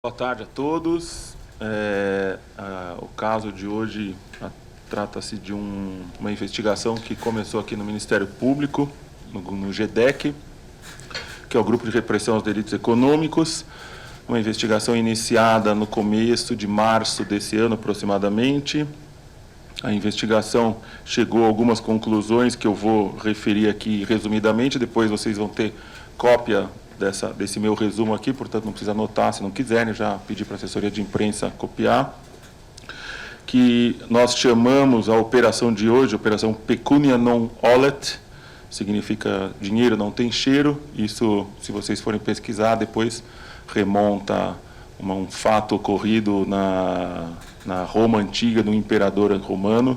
Boa tarde a todos. O caso de hoje trata-se de uma investigação que começou aqui no Ministério Público, no GDEC, que é o Grupo de Repressão aos Delitos Econômicos. Uma investigação iniciada no começo de março desse ano, aproximadamente. A investigação chegou a algumas conclusões que eu vou referir aqui resumidamente, depois vocês vão ter cópia desse meu resumo aqui, portanto não precisa anotar se não quiserem, já pedi para a assessoria de imprensa copiar, que nós chamamos a operação de hoje, Operação Pecunia Non Olet, significa dinheiro não tem cheiro. Isso, se vocês forem pesquisar, depois remonta um fato ocorrido na Roma Antiga, do imperador romano.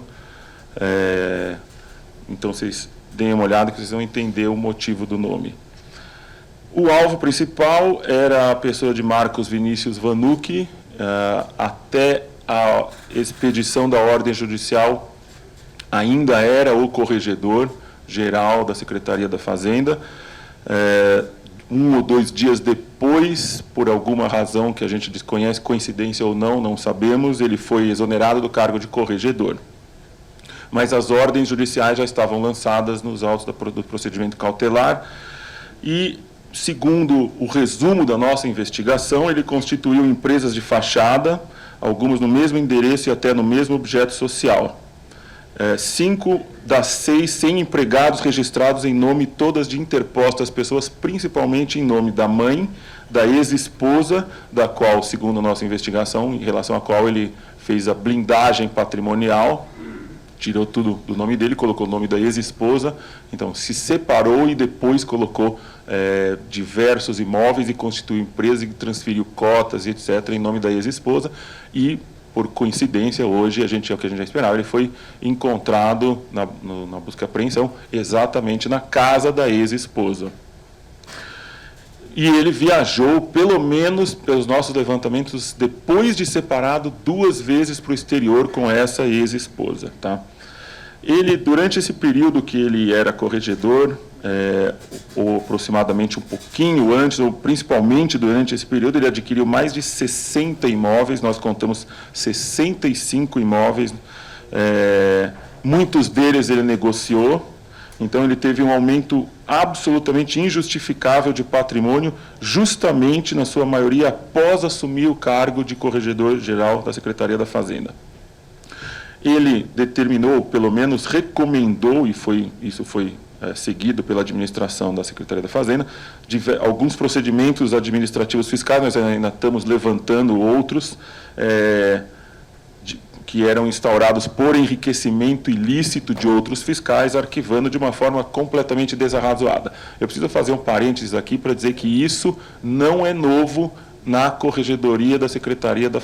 Então vocês deem uma olhada que vocês vão entender o motivo do nome. O alvo principal era a pessoa de Marcos Vinícius Vanucchi. Até a expedição da ordem judicial ainda era o corregedor-geral da Secretaria da Fazenda. 1 ou 2 dias depois, por alguma razão que a gente desconhece, coincidência ou não, não sabemos, ele foi exonerado do cargo de corregedor. Mas as ordens judiciais já estavam lançadas nos autos do procedimento cautelar e, segundo o resumo da nossa investigação, ele constituiu empresas de fachada, algumas no mesmo endereço e até no mesmo objeto social. 5 das 6 sem empregados registrados em nome todas de interpostas pessoas, principalmente em nome da mãe, da ex-esposa, da qual, segundo a nossa investigação, em relação à qual ele fez a blindagem patrimonial, tirou tudo do nome dele, colocou o nome da ex-esposa, então se separou e depois colocou diversos imóveis e constituiu empresa e transferiu cotas e etc. em nome da ex-esposa e, por coincidência, hoje, é o que a gente já esperava, ele foi encontrado na busca e apreensão exatamente na casa da ex-esposa. E ele viajou, pelo menos pelos nossos levantamentos, depois de separado, 2 vezes para o exterior com essa ex-esposa. Tá? Ele, durante esse período que ele era corregedor, ou aproximadamente um pouquinho antes, ou principalmente durante esse período, ele adquiriu mais de 60 imóveis, nós contamos 65 imóveis, muitos deles ele negociou, então ele teve um aumento absolutamente injustificável de patrimônio, justamente, na sua maioria, após assumir o cargo de corregedor-geral da Secretaria da Fazenda. Ele determinou, pelo menos recomendou, e isso foi seguido pela administração da Secretaria da Fazenda, alguns procedimentos administrativos fiscais, nós ainda estamos levantando outros, que eram instaurados por enriquecimento ilícito de outros fiscais, arquivando de uma forma completamente desarrazoada. Eu preciso fazer um parênteses aqui para dizer que isso não é novo na Corregedoria da Secretaria da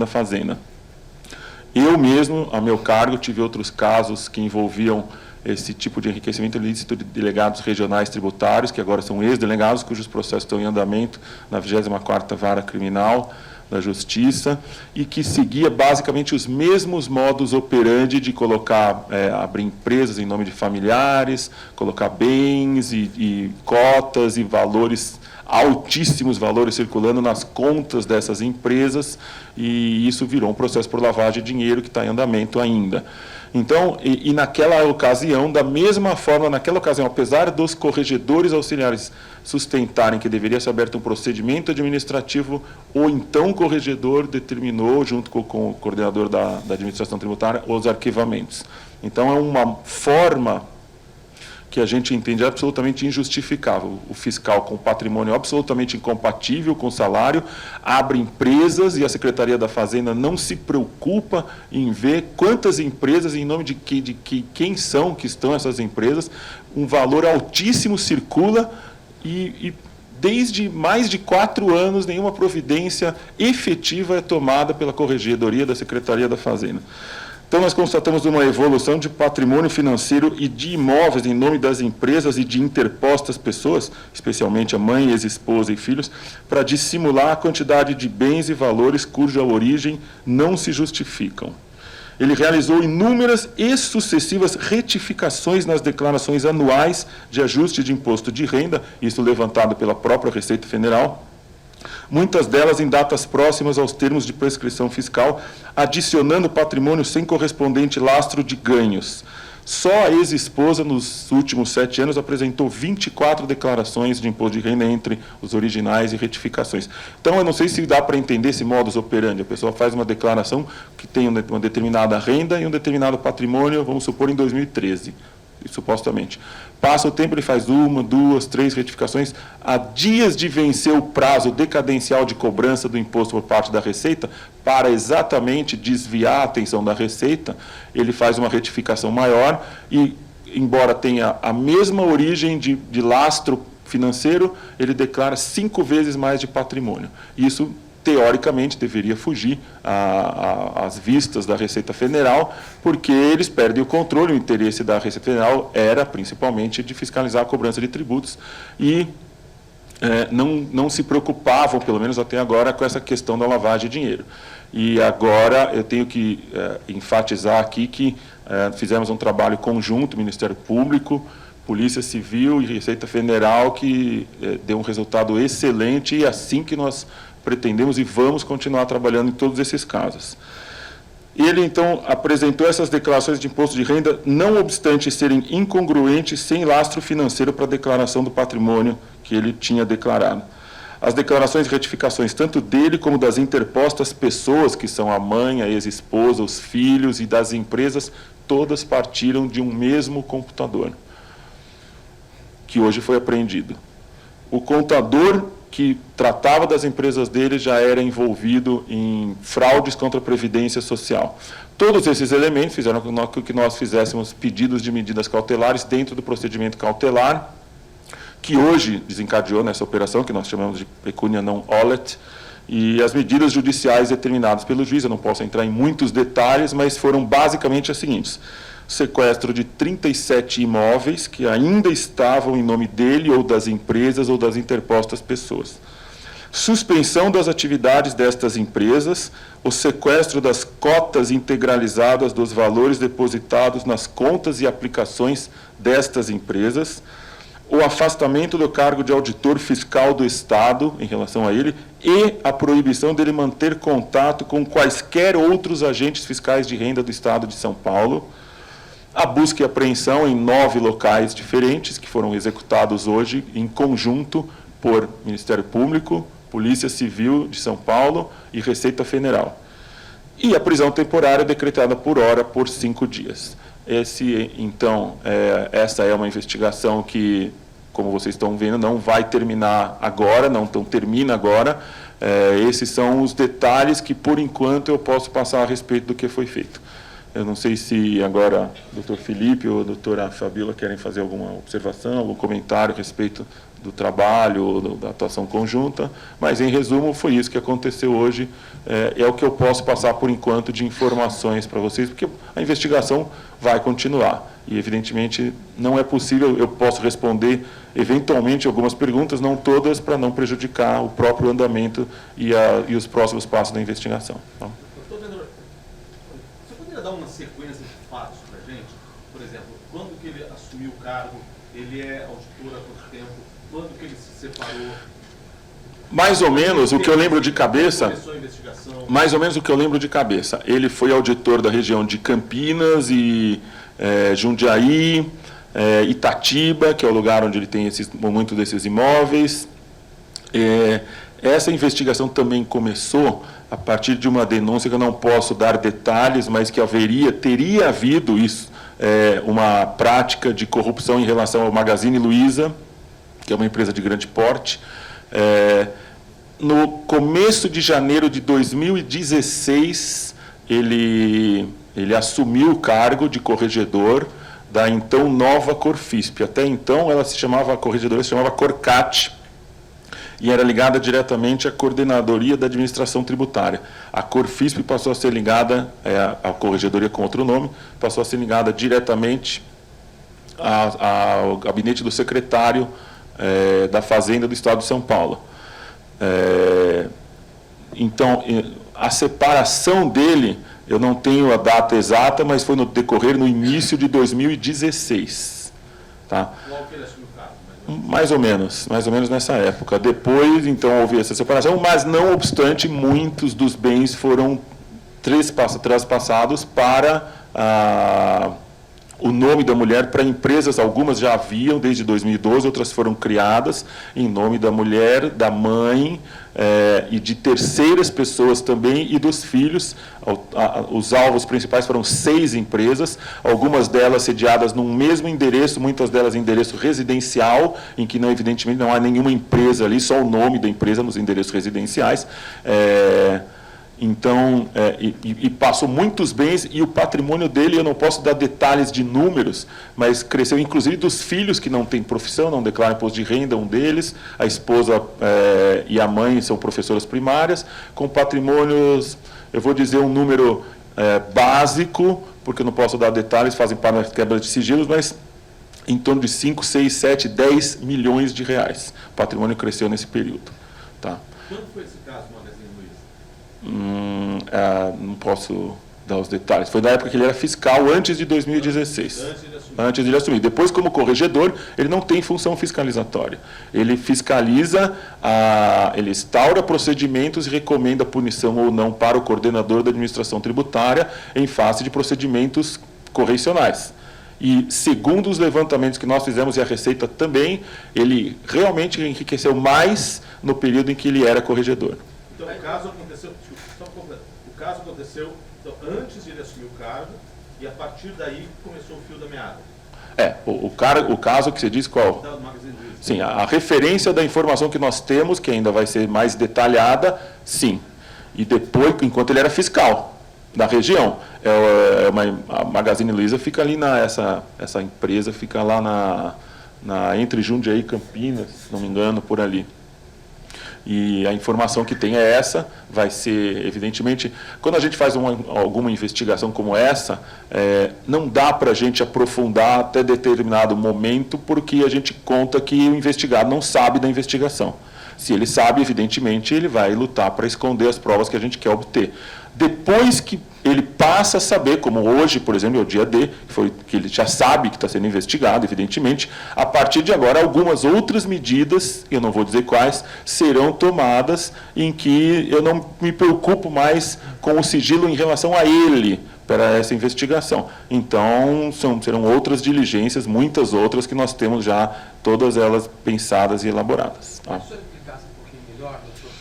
Fazenda. Eu mesmo, a meu cargo, tive outros casos que envolviam esse tipo de enriquecimento ilícito de delegados regionais tributários, que agora são ex-delegados, cujos processos estão em andamento na 24ª Vara Criminal da Justiça, e que seguia basicamente os mesmos modus operandi de colocar, abrir empresas em nome de familiares, colocar bens e cotas e valores, altíssimos valores circulando nas contas dessas empresas, e isso virou um processo por lavagem de dinheiro que está em andamento ainda. Então, e naquela ocasião, da mesma forma, naquela ocasião, apesar dos corregedores auxiliares sustentarem que deveria ser aberto um procedimento administrativo, o então corregedor determinou, junto com o coordenador da administração tributária, os arquivamentos. Então, é uma forma que a gente entende absolutamente injustificável. O fiscal com patrimônio absolutamente incompatível com o salário, abre empresas e a Secretaria da Fazenda não se preocupa em ver quantas empresas, em nome de quem são que estão essas empresas, um valor altíssimo circula e desde mais de 4 anos nenhuma providência efetiva é tomada pela Corregedoria da Secretaria da Fazenda. Então, nós constatamos uma evolução de patrimônio financeiro e de imóveis em nome das empresas e de interpostas pessoas, especialmente a mãe, ex-esposa e filhos, para dissimular a quantidade de bens e valores cuja origem não se justificam. Ele realizou inúmeras e sucessivas retificações nas declarações anuais de ajuste de imposto de renda, isso levantado pela própria Receita Federal, muitas delas em datas próximas aos termos de prescrição fiscal, adicionando patrimônio sem correspondente lastro de ganhos. Só a ex-esposa, nos últimos 7 anos, apresentou 24 declarações de imposto de renda entre os originais e retificações. Então, eu não sei se dá para entender esse modus operandi. A pessoa faz uma declaração que tem uma determinada renda e um determinado patrimônio, vamos supor, em 2013, supostamente. Passa o tempo, ele faz 1, 2, 3 retificações. Há dias de vencer o prazo decadencial de cobrança do imposto por parte da Receita, para exatamente desviar a atenção da Receita, ele faz uma retificação maior e, embora tenha a mesma origem de lastro financeiro, ele declara 5 vezes mais de patrimônio. Isso, teoricamente, deveria fugir às vistas da Receita Federal, porque eles perdem o controle. O interesse da Receita Federal era, principalmente, de fiscalizar a cobrança de tributos e não se preocupavam, pelo menos até agora, com essa questão da lavagem de dinheiro. E agora eu tenho que enfatizar aqui que fizemos um trabalho conjunto, Ministério Público, Polícia Civil e Receita Federal, que deu um resultado excelente, e assim que nós pretendemos e vamos continuar trabalhando em todos esses casos. Ele, então, apresentou essas declarações de imposto de renda, não obstante serem incongruentes, sem lastro financeiro para a declaração do patrimônio que ele tinha declarado. As declarações e retificações, tanto dele como das interpostas pessoas, que são a mãe, a ex-esposa, os filhos e das empresas, todas partiram de um mesmo computador, que hoje foi apreendido. O contador que tratava das empresas dele já era envolvido em fraudes contra a Previdência Social. Todos esses elementos fizeram com que nós fizéssemos pedidos de medidas cautelares dentro do procedimento cautelar, que hoje desencadeou nessa operação, que nós chamamos de pecúnia non olet, e as medidas judiciais determinadas pelo juiz, eu não posso entrar em muitos detalhes, mas foram basicamente as seguintes: sequestro de 37 imóveis que ainda estavam em nome dele ou das empresas ou das interpostas pessoas. Suspensão das atividades destas empresas, o sequestro das cotas integralizadas dos valores depositados nas contas e aplicações destas empresas, o afastamento do cargo de auditor fiscal do Estado em relação a ele e a proibição dele manter contato com quaisquer outros agentes fiscais de renda do Estado de São Paulo, a busca e apreensão em 9 locais diferentes, que foram executados hoje em conjunto por Ministério Público, Polícia Civil de São Paulo e Receita Federal. E a prisão temporária decretada por hora por 5 dias. Essa é uma investigação que, como vocês estão vendo, não vai terminar agora, não termina agora. Esses são os detalhes que, por enquanto, eu posso passar a respeito do que foi feito. Eu não sei se agora o doutor Felipe ou a doutora Fabíola querem fazer alguma observação, algum comentário a respeito do trabalho ou da atuação conjunta, mas, em resumo, foi isso que aconteceu hoje. É o que eu posso passar, por enquanto, de informações para vocês, porque a investigação vai continuar. E, evidentemente, não é possível, eu posso responder, eventualmente, algumas perguntas, não todas, para não prejudicar o próprio andamento e os próximos passos da investigação. Então, dar uma sequência de fatos para a gente? Por exemplo, quando que ele assumiu o cargo, ele é auditor há quanto tempo, quando que ele se separou? Mais ou menos o que eu lembro de cabeça, ele foi auditor da região de Campinas e Jundiaí, Itatiba, que é o lugar onde ele tem muitos desses imóveis. Essa investigação também começou a partir de uma denúncia que eu não posso dar detalhes, mas que teria havido isso, uma prática de corrupção em relação ao Magazine Luiza, que é uma empresa de grande porte. No começo de janeiro de 2016, ele assumiu o cargo de corregedor da então nova Corfisp. Até então, a corregedora se chamava Corcat, e era ligada diretamente à Coordenadoria da Administração Tributária. A Corfisp passou a ser ligada, a corregedoria com outro nome, passou a ser ligada diretamente ao gabinete do secretário da Fazenda do Estado de São Paulo. Então, a separação dele, eu não tenho a data exata, mas foi no início de 2016. Tá? Logo que ele assumiu o cargo. Mais ou menos nessa época. Depois, então, houve essa separação, mas, não obstante, muitos dos bens foram traspassados para o nome da mulher para empresas. Algumas já haviam desde 2012, outras foram criadas em nome da mulher, da mãe e de terceiras pessoas também, e dos filhos. Os alvos principais foram 6 empresas, algumas delas sediadas num mesmo endereço, muitas delas em endereço residencial, em que, não, evidentemente, não há nenhuma empresa ali, só o nome da empresa nos endereços residenciais. Então, passou muitos bens, e o patrimônio dele, eu não posso dar detalhes de números, mas cresceu, inclusive, dos filhos que não têm profissão, não declaram imposto de renda, um deles, a esposa e a mãe são professoras primárias, com patrimônios, eu vou dizer um número básico, porque eu não posso dar detalhes, fazem parte da quebra de sigilos, mas em torno de 5, 6, 7, 10 milhões de reais. O patrimônio cresceu nesse período. Tá? Quando foi esse caso, Magazine Luiza? Não posso dar os detalhes. Foi da época que ele era fiscal, antes de 2016. Antes de ele assumir. Depois, como corregedor, ele não tem função fiscalizatória. Ele fiscaliza, ele instaura procedimentos e recomenda punição ou não para o coordenador da administração tributária em face de procedimentos correcionais. E, segundo os levantamentos que nós fizemos, e a Receita também, ele realmente enriqueceu mais no período em que ele era corregedor. Então, o caso aconteceu então, antes de ele assumir o cargo, e a partir daí começou o fio da meada. O caso que você diz qual? Da Magazine Luiza. Sim, a referência da informação que nós temos, que ainda vai ser mais detalhada, sim. E depois, enquanto ele era fiscal da região, a Magazine Luiza fica ali essa empresa fica lá entre Jundiaí e Campinas, se não me engano, por ali. E a informação que tem é essa, vai ser, evidentemente, quando a gente faz alguma investigação como essa, não dá para a gente aprofundar até determinado momento, porque a gente conta que o investigado não sabe da investigação. Se ele sabe, evidentemente, ele vai lutar para esconder as provas que a gente quer obter. Depois que ele passa a saber, como hoje, por exemplo, é o dia D, que ele já sabe que está sendo investigado, evidentemente, a partir de agora, algumas outras medidas, eu não vou dizer quais, serão tomadas em que eu não me preocupo mais com o sigilo em relação a ele, para essa investigação. Então, serão outras diligências, muitas outras, que nós temos já, todas elas pensadas e elaboradas. Tá? Se o senhor explicasse um pouquinho melhor, doutor,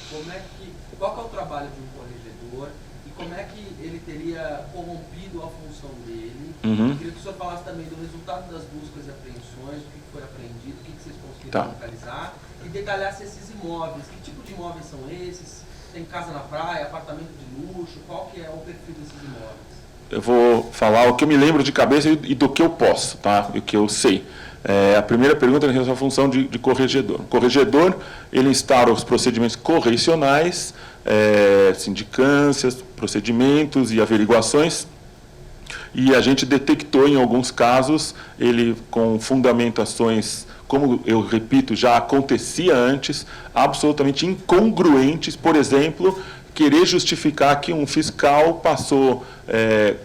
qual que é o trabalho de um corregedor e como é que ele teria corrompido a função dele? Eu queria que o senhor falasse também do resultado das buscas e apreensões, o que foi apreendido, o que vocês conseguiram localizar, e detalhasse esses imóveis. Que tipo de imóveis são esses? Tem casa na praia, apartamento de luxo? Qual que é o perfil desses imóveis? Eu vou falar o que eu me lembro de cabeça e do que eu posso, tá? E o que eu sei. A primeira pergunta é em relação à função de corregedor. O corregedor, ele instaura os procedimentos correcionais, sindicâncias, procedimentos e averiguações, e a gente detectou em alguns casos, ele com fundamentações, como eu repito, já acontecia antes, absolutamente incongruentes. Por exemplo, querer justificar que um fiscal passou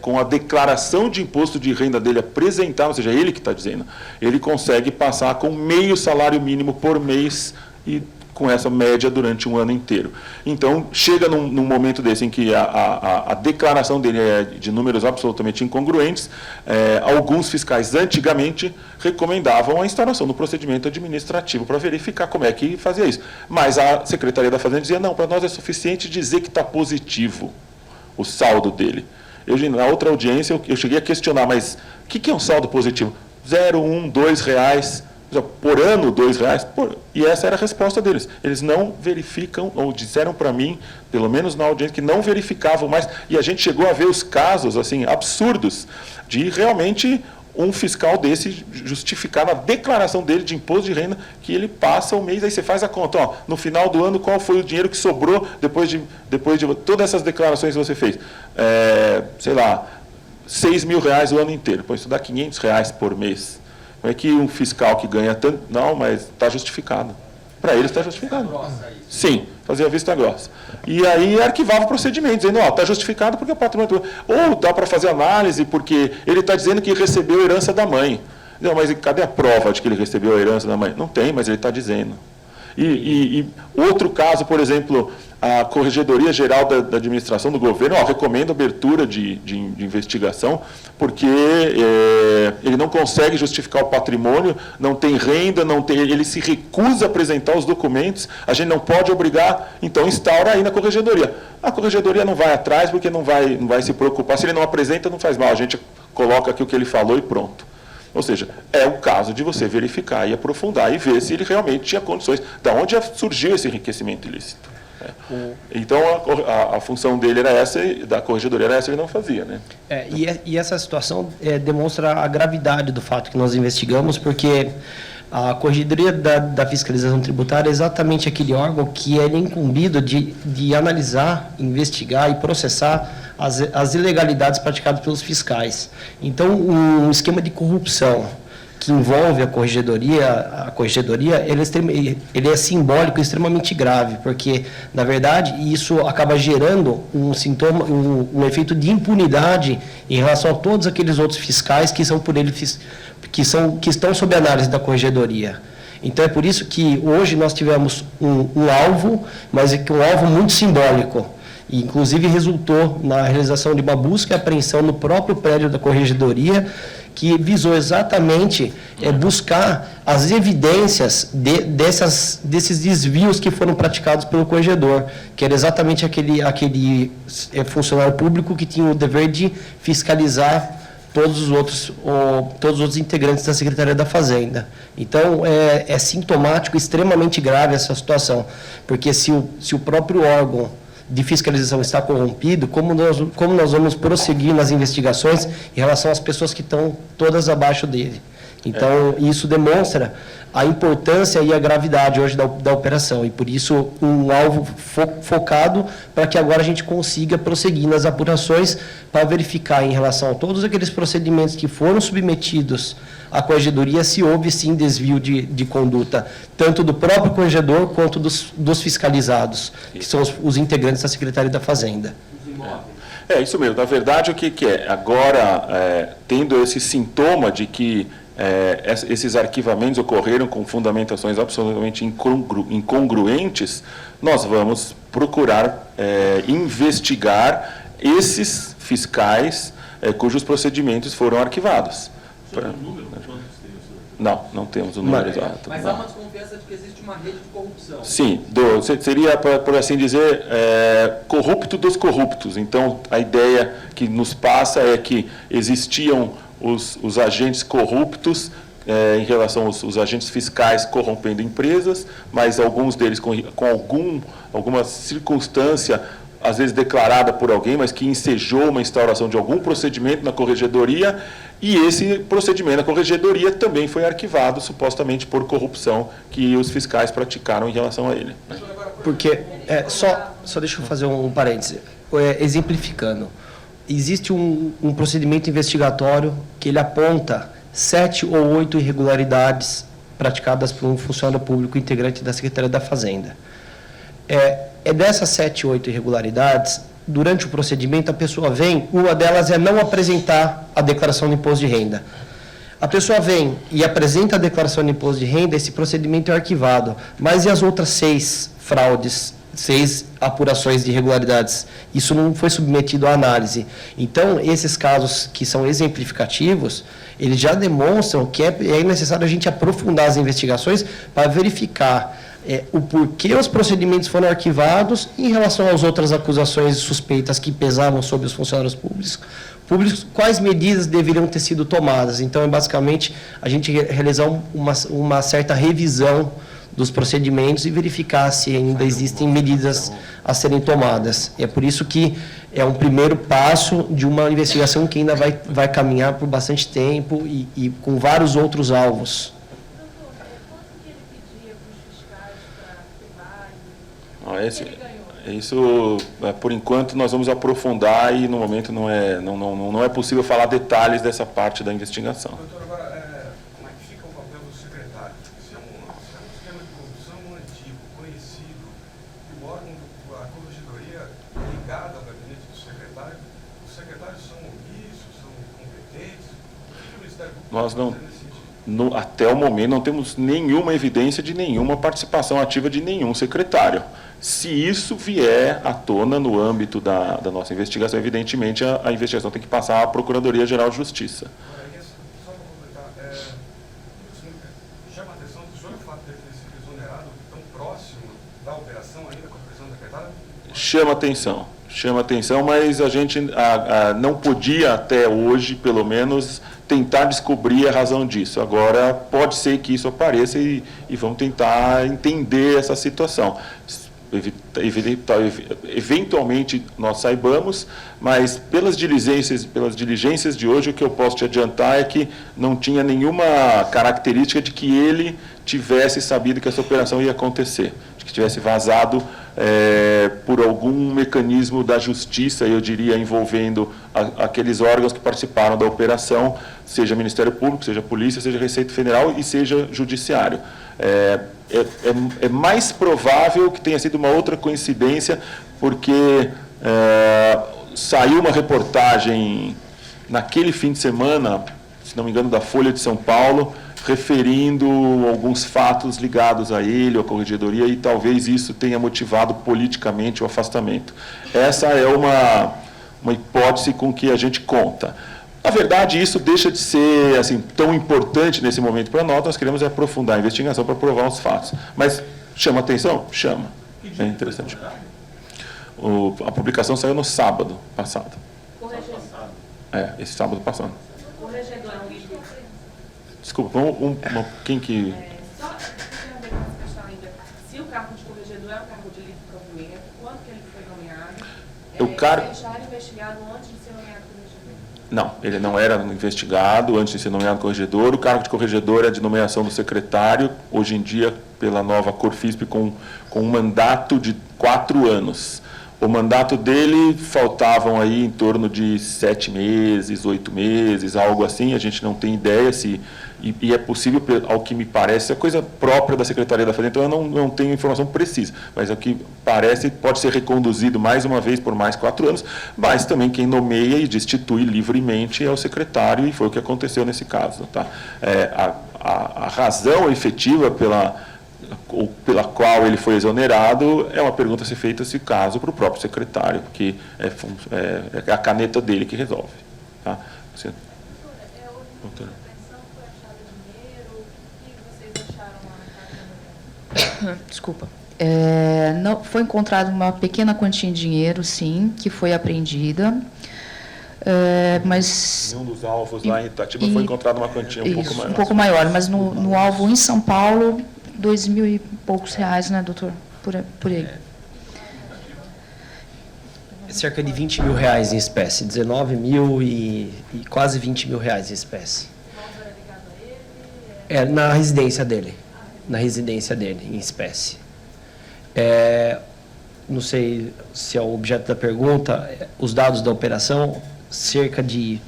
com a declaração de imposto de renda dele apresentar, ou seja, ele que está dizendo, ele consegue passar com meio salário mínimo por mês e com essa média durante um ano inteiro. Então, chega num momento desse em que a declaração dele é de números absolutamente incongruentes. Alguns fiscais, antigamente, recomendavam a instauração do procedimento administrativo para verificar como é que fazia isso. Mas a Secretaria da Fazenda dizia, não, para nós é suficiente dizer que está positivo o saldo dele. Na outra audiência, eu cheguei a questionar, mas o que é um saldo positivo? 0, 1, 2 reais... por ano, R$2, e essa era a resposta deles. Eles não verificam, ou disseram para mim, pelo menos na audiência, que não verificavam mais, e a gente chegou a ver os casos assim absurdos de realmente um fiscal desse justificar na declaração dele de imposto de renda que ele passa o mês, aí você faz a conta, no final do ano, qual foi o dinheiro que sobrou depois de todas essas declarações que você fez. Sei lá, R$6 mil o ano inteiro, pô, isso dá R$500 por mês. Não é que um fiscal que ganha tanto... Não, mas está justificado. Para eles está justificado. Sim, fazia vista grossa. E aí arquivava o procedimento, dizendo, está justificado porque o patrimônio... Ou dá para fazer análise porque ele está dizendo que recebeu herança da mãe. Não, mas cadê a prova de que ele recebeu a herança da mãe? Não tem, mas ele está dizendo. E outro caso, por exemplo, a Corregedoria Geral da Administração do Governo recomenda abertura de investigação, porque ele não consegue justificar o patrimônio, não tem renda, ele se recusa a apresentar os documentos, a gente não pode obrigar, então instaura aí na Corregedoria. A Corregedoria não vai atrás porque não vai se preocupar, se ele não apresenta, não faz mal, a gente coloca aqui o que ele falou e pronto. Ou seja, é o caso de você verificar e aprofundar e ver se ele realmente tinha condições. Da onde surgiu esse enriquecimento ilícito? Então, a função dele era essa, da Corregedoria era essa, ele não fazia. Né? E essa situação demonstra a gravidade do fato que nós investigamos, porque a Corregedoria da Fiscalização Tributária é exatamente aquele órgão que é incumbido de analisar, investigar e processar as ilegalidades praticadas pelos fiscais. Então, um esquema de corrupção que envolve a corregedoria ele é simbólico e extremamente grave, porque, na verdade, isso acaba gerando um sintoma, um efeito de impunidade em relação a todos aqueles outros fiscais que são por ele que estão sob análise da corregedoria. Então, é por isso que hoje nós tivemos um alvo, mas um alvo muito simbólico. E, inclusive, resultou na realização de uma busca e apreensão no próprio prédio da Corregedoria, que visou exatamente buscar as evidências desses desvios que foram praticados pelo corregedor, que era exatamente aquele funcionário público que tinha o dever de fiscalizar todos os outros integrantes da Secretaria da Fazenda. Então, é sintomático, extremamente grave essa situação, porque se o próprio órgão de fiscalização está corrompido, como nós vamos prosseguir nas investigações em relação às pessoas que estão todas abaixo dele. Então, isso demonstra a importância e a gravidade hoje da operação, e por isso um alvo focado para que agora a gente consiga prosseguir nas apurações para verificar em relação a todos aqueles procedimentos que foram submetidos à Corregedoria se houve sim desvio de conduta, tanto do próprio corregedor quanto dos fiscalizados, que são os integrantes da Secretaria da Fazenda. É isso mesmo. Na verdade, o que é? Agora, tendo esse sintoma de que esses arquivamentos ocorreram com fundamentações absolutamente incongruentes, nós vamos procurar investigar esses fiscais cujos procedimentos foram arquivados. Não temos o número exato. Mas há uma desconfiança de que existe uma rede de corrupção. Sim, seria, por assim dizer, corrupto dos corruptos. Então, a ideia que nos passa é que existiam os agentes corruptos em relação aos agentes fiscais corrompendo empresas, mas alguns deles com alguma circunstância, às vezes declarada por alguém, mas que ensejou uma instauração de algum procedimento na Corregedoria, e esse procedimento na Corregedoria também foi arquivado, supostamente por corrupção que os fiscais praticaram em relação a ele. Porque, só deixa eu fazer um parêntese, exemplificando. Existe um procedimento investigatório que ele aponta 7 ou 8 irregularidades praticadas por um funcionário público integrante da Secretaria da Fazenda. Dessas 7 ou 8 irregularidades, durante o procedimento, a pessoa vem, uma delas é não apresentar a declaração de imposto de renda. A pessoa vem e apresenta a declaração de imposto de renda, esse procedimento é arquivado. Mas e as outras 6 fraudes, 6 apurações de irregularidades? Isso não foi submetido à análise. Então, esses casos que são exemplificativos, eles já demonstram que é necessário a gente aprofundar as investigações para verificar o porquê os procedimentos foram arquivados em relação às outras acusações e suspeitas que pesavam sobre os funcionários públicos, quais medidas deveriam ter sido tomadas. Então, basicamente, a gente realizar uma certa revisão dos procedimentos e verificar se ainda existem medidas a serem tomadas. É por isso que é um primeiro passo de uma investigação que ainda vai caminhar por bastante tempo e com vários outros alvos. Isso, por enquanto, nós vamos aprofundar e, no momento, não é possível falar detalhes dessa parte da investigação. Doutor, agora, como é que fica o papel do secretário? Se é um esquema de corrupção antigo, conhecido, e o órgão, a Corregedoria é ligada ao gabinete do secretário, os secretários são omissos, são incompetentes? O que o Ministério Público Nós não... nesse sentido? até o momento, não temos nenhuma evidência de nenhuma participação ativa de nenhum secretário. Se isso vier à tona no âmbito da nossa investigação, evidentemente a investigação tem que passar à Procuradoria-Geral de Justiça. Só para completar, chama a atenção do senhor o fato de ele ter sido exonerado tão próximo da operação ainda com a prisão decretada? Chama atenção, mas a gente não podia até hoje, pelo menos, tentar descobrir a razão disso. Agora, pode ser que isso apareça e vamos tentar entender essa situação. Eventualmente nós saibamos, mas pelas diligências de hoje, o que eu posso te adiantar é que não tinha nenhuma característica de que ele tivesse sabido que essa operação ia acontecer, de que tivesse vazado por algum mecanismo da justiça, eu diria, envolvendo aqueles órgãos que participaram da operação, seja Ministério Público, seja Polícia, seja Receita Federal e seja Judiciário. É mais provável que tenha sido uma outra coincidência, porque saiu uma reportagem naquele fim de semana, se não me engano, da Folha de São Paulo, referindo alguns fatos ligados a ele, à corregedoria, e talvez isso tenha motivado politicamente o afastamento. Essa é uma hipótese com que a gente conta. Na verdade, isso deixa de ser assim, tão importante nesse momento para nós queremos aprofundar a investigação para provar os fatos. Mas chama atenção? Chama. É interessante. A publicação saiu no sábado passado. Esse sábado passado. Corregedor é um livro. Desculpa, quem que... Só para ver essa questão ainda. Se o cargo de corregedor é um cargo de livre provimento, quando que ele foi nomeado? Ele já era investigado antes de ser nomeado corregedor? Não, ele não era investigado antes de ser nomeado corregedor. O cargo de corregedor é de nomeação do secretário, hoje em dia, pela nova Corfisp, com um mandato de 4 anos. O mandato dele faltavam aí em torno de 7 meses, 8 meses, algo assim. A gente não tem ideia se... E é possível, ao que me parece, é coisa própria da Secretaria da Fazenda, então eu não tenho informação precisa. Mas ao que parece, pode ser reconduzido mais uma vez por mais 4 anos, mas também quem nomeia e destitui livremente é o secretário, e foi o que aconteceu nesse caso. Tá? A razão efetiva pela qual ele foi exonerado é uma pergunta a ser feita, se caso, para o próprio secretário, porque é a caneta dele que resolve. Tá? Você... Doutora. Desculpa. Não, foi encontrada uma pequena quantia em dinheiro, sim, que foi apreendida. Mas em um dos alvos lá em Itatiba foi encontrada uma quantia pouco maior. Um pouco maior, mas no alvo em São Paulo, 2.000 e poucos reais, né, doutor? Por aí. Cerca de 20 mil reais em espécie, 19 mil e quase 20 mil reais em espécie. Na residência dele. Na residência dele, em espécie. Não sei se é o objeto da pergunta, os dados da operação, cerca de...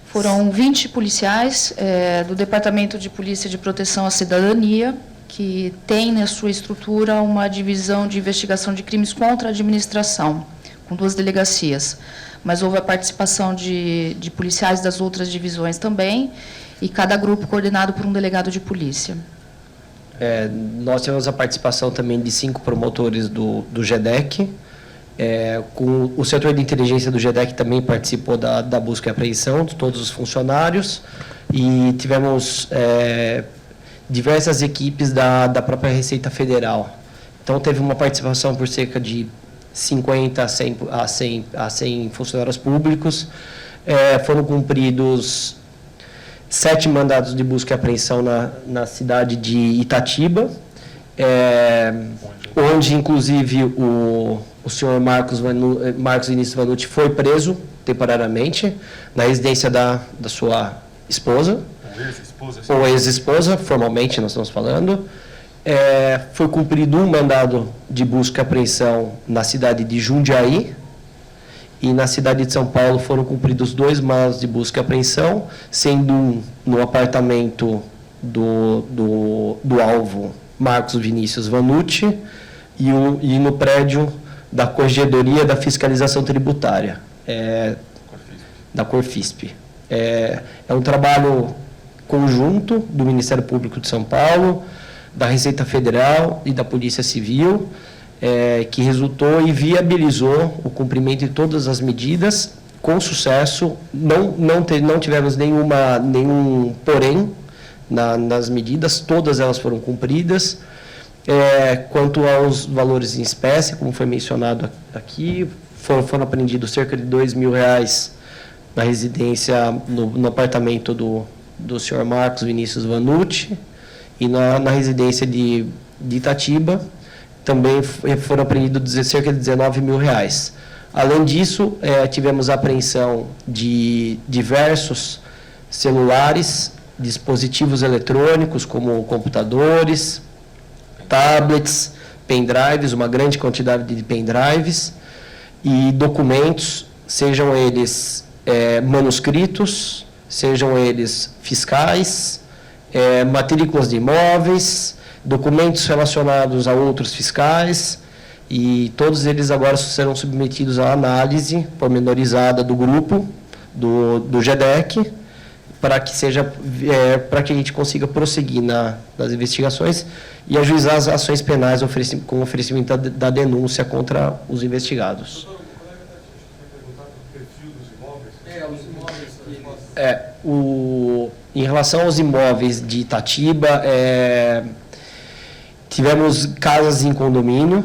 Foram 20 policiais do Departamento de Polícia de Proteção à Cidadania, que tem na sua estrutura uma divisão de investigação de crimes contra a administração, com 2 delegacias. Mas houve a participação de policiais das outras divisões também, e cada grupo coordenado por um delegado de polícia. Nós tivemos a participação também de 5 promotores do GEDEC. Com o setor de inteligência do GEDEC também participou da busca e apreensão de todos os funcionários. E tivemos diversas equipes da própria Receita Federal. Então, teve uma participação por cerca de 50 a 100 funcionários públicos. Foram cumpridos 7 mandados de busca e apreensão na cidade de Itatiba, onde, inclusive, o senhor Marcos Vinícius Vanucci foi preso temporariamente na residência da sua esposa, ou ex-esposa, formalmente nós estamos falando. Foi cumprido um mandado de busca e apreensão na cidade de Jundiaí, e na cidade de São Paulo foram cumpridos 2 mandados de busca e apreensão, sendo um no apartamento do alvo Marcos Vinícius Vanucci e no prédio da Corregedoria da Fiscalização Tributária, da Corfisp. É um trabalho conjunto do Ministério Público de São Paulo, da Receita Federal e da Polícia Civil, que resultou e viabilizou o cumprimento de todas as medidas com sucesso. Não tivemos nenhum porém nas medidas, todas elas foram cumpridas. Quanto aos valores em espécie, como foi mencionado aqui, foram apreendidos cerca de R$ 2.000 na residência, no apartamento do senhor Marcos Vinícius Vanucci, e na residência de Itatiba também foram apreendidos cerca de R$ 19.000. Além disso, tivemos a apreensão de diversos celulares, dispositivos eletrônicos, como computadores, tablets, pendrives, uma grande quantidade de pendrives, e documentos, sejam eles manuscritos, sejam eles fiscais, matrículas de imóveis, documentos relacionados a outros fiscais, e todos eles agora serão submetidos à análise pormenorizada do grupo, do GEDEC, para que a gente consiga prosseguir nas investigações e ajuizar as ações penais com oferecimento da denúncia contra os investigados. Doutor, o colega da gente vai perguntar do perfil dos imóveis. Os imóveis que Em relação aos imóveis de Itatiba, tivemos casas em condomínio,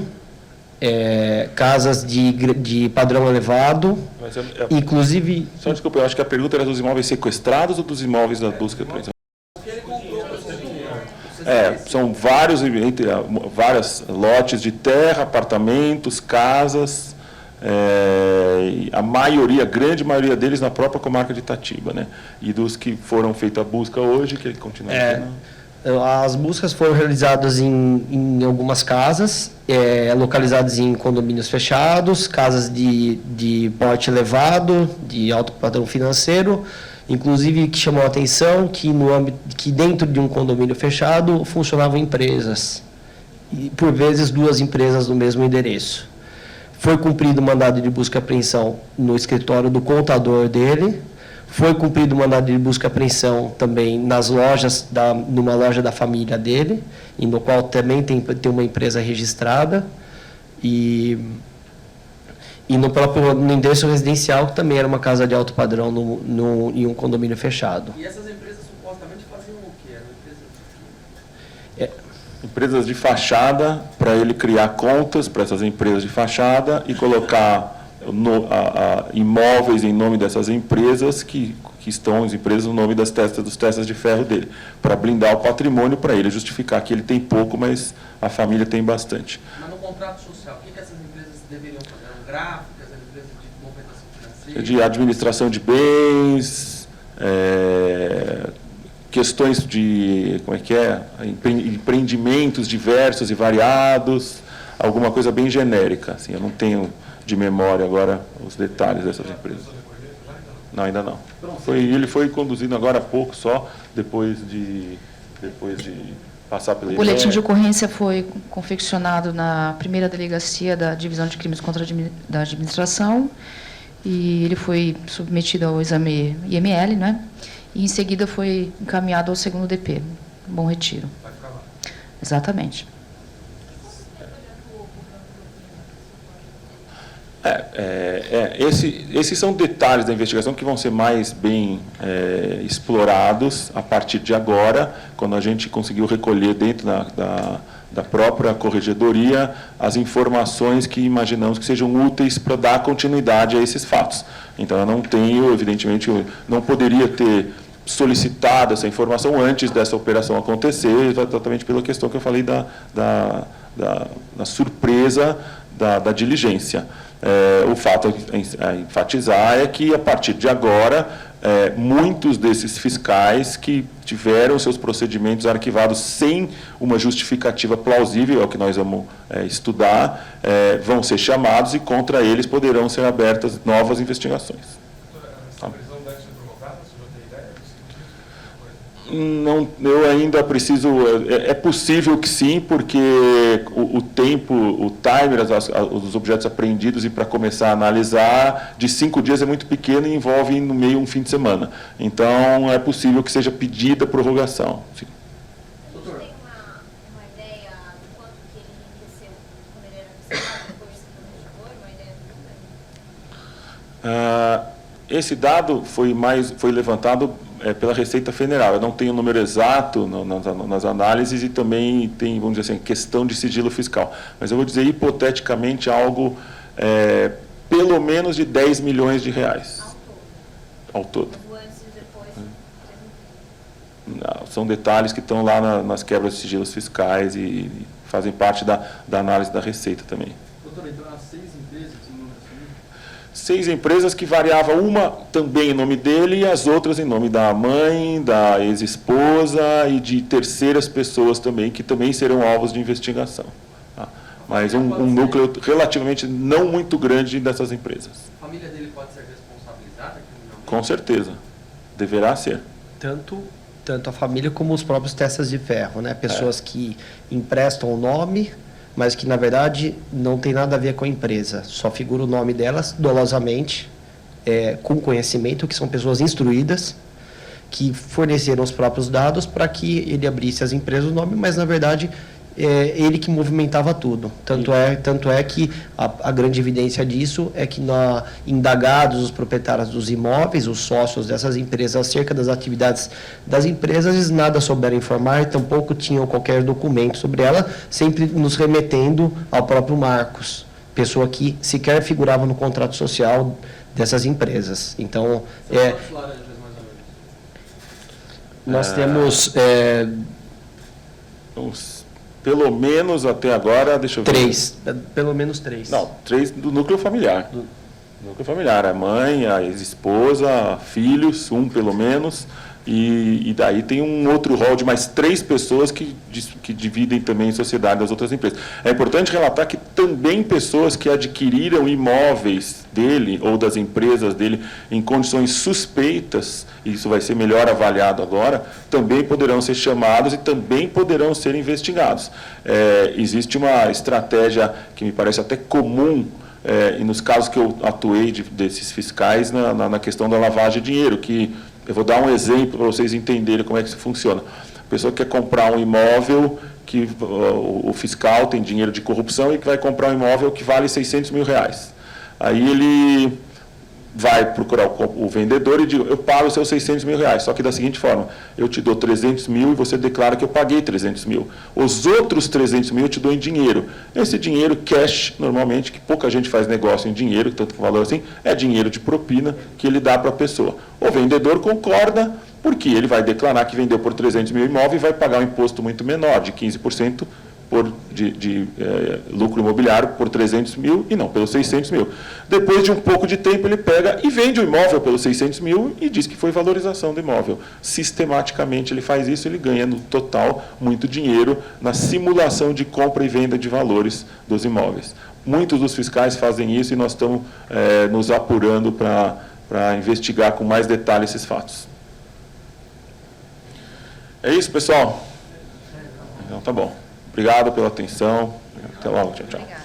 casas de padrão elevado, Mas inclusive... só desculpa, eu acho que a pergunta era dos imóveis sequestrados ou dos imóveis da busca e apreensão? que ele comprou para São vários lotes de terra, apartamentos, casas, a grande maioria deles na própria comarca de Itatiba, né? E dos que foram feita a busca hoje, que ele continua As buscas foram realizadas em algumas casas, localizadas em condomínios fechados, casas de porte elevado, de alto padrão financeiro, inclusive que chamou a atenção que dentro de um condomínio fechado funcionavam empresas, e por vezes 2 empresas no mesmo endereço. Foi cumprido o mandado de busca e apreensão no escritório do contador dele, foi cumprido o mandado de busca e apreensão também nas lojas, numa loja da família dele, e no qual também tem uma empresa registrada, e no endereço residencial, que também era uma casa de alto padrão em um condomínio fechado. E essas empresas supostamente faziam o quê? Eram Empresas de fachada, para ele criar contas para essas empresas de fachada e colocar imóveis em nome dessas empresas que estão as empresas no nome dos testas de ferro dele, para blindar o patrimônio, para ele justificar que ele tem pouco, mas a família tem bastante. Mas no contrato social, o que essas empresas deveriam fazer? Eram gráficas, eram empresas de movimentação financeira? De administração de bens, questões de, empreendimentos diversos e variados, alguma coisa bem genérica. Assim, eu não tenho de memória agora os detalhes dessas empresas. Não, ainda não. Ele foi conduzido agora há pouco só, depois de passar pela... O boletim de ocorrência foi confeccionado na primeira delegacia da Divisão de Crimes contra da Administração, e ele foi submetido ao exame IML, né? E em seguida foi encaminhado ao 2º DP. Bom Retiro. Vai ficar lá. Exatamente. Esses são detalhes da investigação que vão ser mais bem explorados a partir de agora, quando a gente conseguiu recolher dentro da própria corregedoria as informações que imaginamos que sejam úteis para dar continuidade a esses fatos. Então, eu não tenho, evidentemente, não poderia ter solicitado essa informação antes dessa operação acontecer, exatamente pela questão que eu falei da surpresa da diligência. O fato a enfatizar é que, a partir de agora, muitos desses fiscais que tiveram seus procedimentos arquivados sem uma justificativa plausível, é o que nós vamos estudar, vão ser chamados e contra eles poderão ser abertas novas investigações. Doutora, essa prisão deve ser provocada? Você já tem ideia? Não, eu ainda preciso. É possível que sim, porque o tempo, o timer, os objetos apreendidos e para começar a analisar, de 5 dias é muito pequeno e envolve no meio um fim de semana. Então, é possível que seja pedida prorrogação. Sim. Doutor, Tem uma ideia do quanto que ele enriqueceu quando ele era fiscal, depois de ser planejador, uma ideia do número? Esse dado foi levantado pela Receita Federal. Eu não tenho o número exato nas análises e também tem, vamos dizer assim, questão de sigilo fiscal. Mas eu vou dizer hipoteticamente algo pelo menos de 10 milhões de reais. Ao todo. O antes e depois. Não, são detalhes que estão lá nas quebras de sigilos fiscais e fazem parte da análise da Receita também. doutor, então as 6 empresas em número assim, 6 empresas que variava, uma também em nome dele e as outras em nome da mãe, da ex-esposa e de terceiras pessoas também, que também serão alvos de investigação. Tá? Mas um núcleo relativamente não muito grande dessas empresas. a família dele pode ser responsabilizada criminalmente? Com certeza. Deverá ser. Tanto a família como os próprios testas de ferro, né? Pessoas que emprestam o nome, mas que, na verdade, não tem nada a ver com a empresa. Só figura o nome delas dolosamente, com conhecimento, que são pessoas instruídas, que forneceram os próprios dados para que ele abrisse as empresas o nome, mas, na verdade, ele que movimentava tudo. Tanto é que a grande evidência disso é que, indagados os proprietários dos imóveis, os sócios dessas empresas, acerca das atividades das empresas, eles nada souberam informar, tampouco tinham qualquer documento sobre ela, sempre nos remetendo ao próprio Marcos, pessoa que sequer figurava no contrato social dessas empresas. Então, São quantos laranjas, mais ou menos? nós temos Pelo menos até agora, deixa eu ver. 3, pelo menos 3. Não, 3 do núcleo familiar. Núcleo familiar, a mãe, a ex-esposa, filhos, um pelo menos, e daí tem um outro rol de mais 3 pessoas que dividem também em sociedade das outras empresas. É importante relatar que também pessoas que adquiriram imóveis dele ou das empresas dele em condições suspeitas, isso vai ser melhor avaliado agora, também poderão ser chamados e também poderão ser investigados. Existe uma estratégia que me parece até comum, e nos casos que eu atuei desses fiscais, na questão da lavagem de dinheiro, que eu vou dar um exemplo para vocês entenderem como é que isso funciona. A pessoa quer comprar um imóvel que o fiscal tem dinheiro de corrupção e que vai comprar um imóvel que vale 600 mil reais. Aí ele vai procurar o vendedor e diz, eu pago os seus 600 mil reais, só que da seguinte forma, eu te dou 300 mil e você declara que eu paguei 300 mil. Os outros 300 mil eu te dou em dinheiro. Esse dinheiro, cash, normalmente, que pouca gente faz negócio em dinheiro, tanto com valor assim, é dinheiro de propina que ele dá para a pessoa. O vendedor concorda, porque ele vai declarar que vendeu por 300 mil imóvel e vai pagar um imposto muito menor, de 15%, de lucro imobiliário por 300 mil e não pelos 600 mil. Depois de um pouco de tempo, ele pega e vende o imóvel pelos 600 mil e diz que foi valorização do imóvel. Sistematicamente ele faz isso, ele ganha no total muito dinheiro na simulação de compra e venda de valores dos imóveis. Muitos dos fiscais fazem isso e nós estamos nos apurando para investigar com mais detalhe esses fatos. É isso, pessoal? Então, tá bom. Obrigado pela atenção. Até logo. Tchau, tchau. Obrigada.